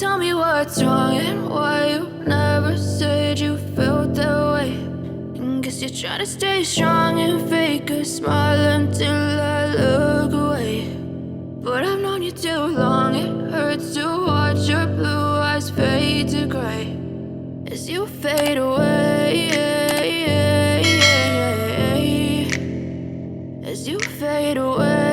Tell me what's wrong and why you never said you felt that way. And guess you're trying to stay strong and fake a smile until I look away. But I've known you too long, it hurts to watch your blue eyes fade to gray as you fade away, as you fade away.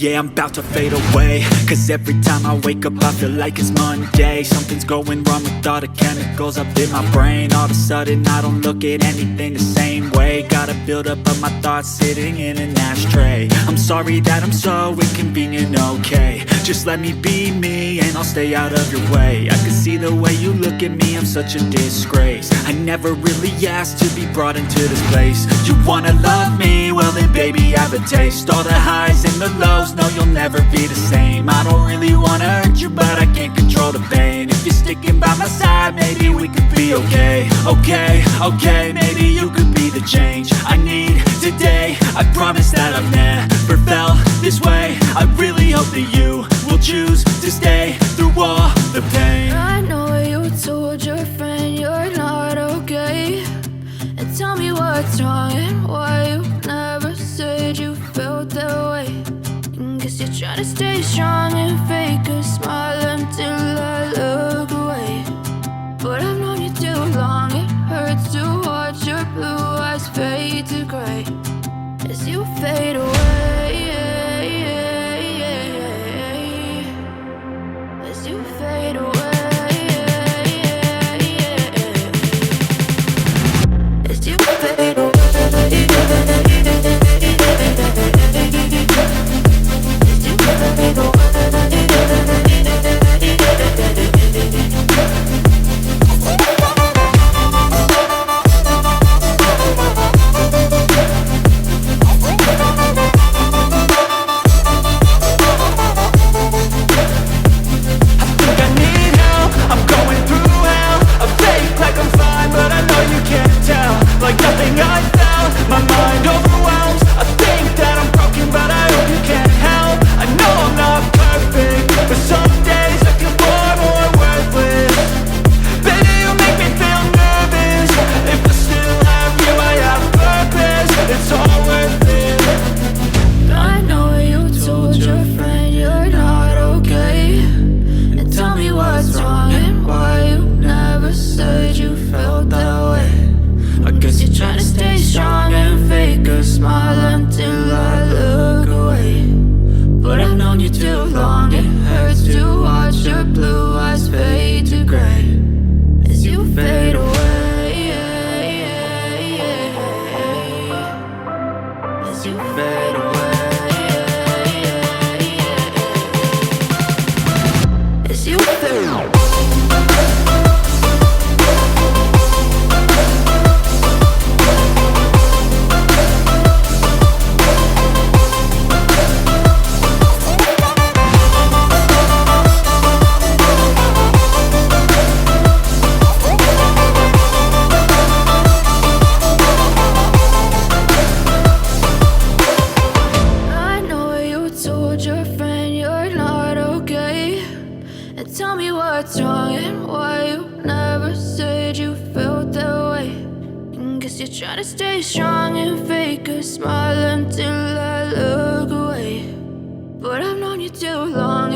Yeah, I'm about to fade away, cause every time I wake up I feel like it's Monday. Something's going wrong with all the chemicals up in my brain. All of a sudden I don't look at anything the same way. Got a buildup of my thoughts sitting in an ashtray. I'm sorry that I'm so inconvenient, okay. Just let me be me and I'll stay out of your way. I can see the way you look at me, I'm such a disgrace. I never really asked to be brought into this place. You wanna love me? Well then baby I have a taste. All the highs and the lows, no you'll never be the same. I don't really wanna hurt you but I can't control the pain. If you're sticking by my side maybe we could be okay. Okay, maybe you could be the change I need today. I promise that I've never felt this way. I really hope that you will choose to stay through all the pain. I know you told your friend you're not okay. And tell me what's wrong and why you never said you felt that way. And guess you're trying to stay strong and fake a smile until I look away. But I've known you too long, it hurts to watch your blue eyes fade to gray as you fade away, as you fade away, as you fade away, as you fade away. Like nothing I felt, my mind overwhelms. I think that I'm broken, but I hope you can't help. I know I'm not perfect, but some days I feel far more worthless. Baby, you make me feel nervous. If I still have you, I have purpose. It's all worth it. I know you told your friend you're not okay. And tell me what's wrong and why you never said you felt that way. I guess you're trying to stay strong and fake a smile until I look away. But I've known you too long, it hurts to watch your blue eyes fade to gray as you fade away, as you fade away, as you fade away. Tell me what's wrong and why you never said you felt that way. And guess you're trying to stay strong and fake a smile until I look away. But I've known you too long,